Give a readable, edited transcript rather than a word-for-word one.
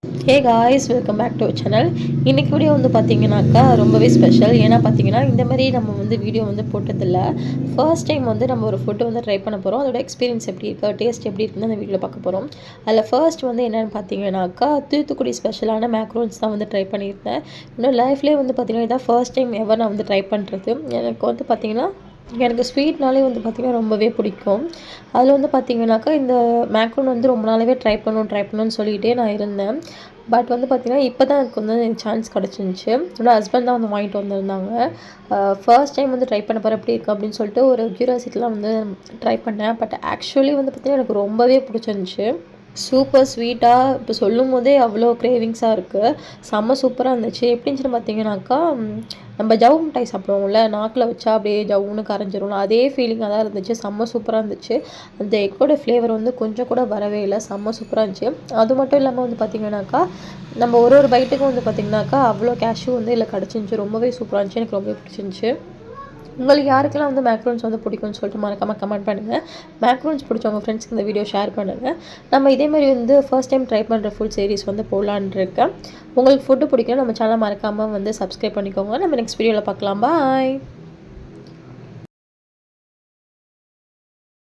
Hey guys, welcome back to channel. இன்றைக்கி video வந்து பார்த்திங்கனாக்கா ரொம்பவே ஸ்பெஷல். ஏன்னா பார்த்தீங்கன்னா இந்த மாதிரி நம்ம வந்து வீடியோ வந்து போட்டதில்ல. ஃபர்ஸ்ட் டைம் வந்து நம்ம ஒரு ஃபுட்டு வந்து ட்ரை பண்ண போகிறோம். அதோட எக்ஸ்பீரியன்ஸ் எப்படி இருக்குது, டேஸ்ட் எப்படி இருக்குன்னு அந்த வீடியோவில் பார்க்க போகிறோம். அதில் ஃபர்ஸ்ட் வந்து என்னென்னு பார்த்தீங்கன்னாக்கா தூத்துக்குடி ஸ்பெஷலான மேக்ரோன்ஸ் தான் வந்து ட்ரை பண்ணியிருந்தேன். இன்னும் லைஃப்லேயே வந்து பார்த்திங்கன்னா இதான் ஃபர்ஸ்ட் டைம் எவர் நான் வந்து ட்ரை பண்ணுறது. எனக்கு வந்து பார்த்திங்கன்னா எனக்கு ஸ்வீட்னாலே வந்து பார்த்திங்கன்னா ரொம்பவே பிடிக்கும். அதில் வந்து பார்த்திங்கனாக்கா இந்த மேக்ரோன் வந்து ரொம்ப நாளாகவே ட்ரை பண்ணணும்னு சொல்லிகிட்டே நான் இருந்தேன். பட் வந்து பார்த்திங்கன்னா இப்போ தான் எனக்கு வந்து சான்ஸ் கிடச்சிருந்துச்சு. என்னோடய ஹஸ்பண்ட் தான் வந்து வாங்கிட்டு வந்திருந்தாங்க. ஃபர்ஸ்ட் டைம் வந்து ட்ரை பண்ண போகிறேன் எப்படி இருக்குது அப்படின்னு சொல்லிட்டு ஒரு க்யூரியாசிட்டிலாம் வந்து ட்ரை பண்ணேன். பட் ஆக்சுவலி வந்து பார்த்திங்கன்னா எனக்கு ரொம்பவே பிடிச்சிருந்துச்சி. சூப்பர் ஸ்வீட்டாக இப்போ சொல்லும்போதே அவ்வளோ கிரேவிங்ஸாக இருக்குது. செம்ம சூப்பராக இருந்துச்சு. எப்படி இருந்துச்சுன்னு பார்த்தீங்கன்னாக்கா, நம்ம ஜவு மிட்டாய் சாப்பிடுவோம்ல, நாக்கில் வச்சா அப்படியே ஜவ்வுன்னு கரைஞ்சிரும்ல, அதே ஃபீலிங்காக தான் இருந்துச்சு. செம்ம சூப்பராக இருந்துச்சு. அந்த எக்கோட ஃப்ளேவர் வந்து கொஞ்சம் கூட வரவே இல்லை. செம்ம சூப்பராக இருந்துச்சு. அது மட்டும் இல்லாமல் வந்து பார்த்திங்கனாக்கா, நம்ம ஒரு ஒரு பைட்டுக்கும் வந்து பார்த்திங்கனாக்கா அவ்வளோ கேஷ்யூ வந்து இதில் கிடச்சிருந்துச்சி. ரொம்பவே சூப்பராக இருந்துச்சு. எனக்கு ரொம்பவே பிடிச்சிருந்துச்சி. உங்களுக்கு யாருக்கெல்லாம் வந்து மேக்ரோன்ஸ் வந்து பிடிக்கும்னு சொல்லிட்டு மறக்காமல் கமெண்ட் பண்ணுங்கள். மேக்ரோன்ஸ் பிடிச்சவங்க ஃப்ரெண்ட்ஸ்க்கு இந்த வீடியோ ஷேர் பண்ணுங்கள். நம்ம இதேமாதிரி வந்து ஃபர்ஸ்ட் டைம் ட்ரை பண்ணுற ஃபுட் சீரிஸ் வந்து போடலான்னு இருக்கேன். உங்களுக்கு ஃபுட்டு பிடிக்கும் நம்ம சேனலை மறக்காமல் வந்து சப்ஸ்கிரைப் பண்ணிக்கோங்க. நம்ம நெக்ஸ்ட் வீடியோவில் பார்க்கலாம். பாய்.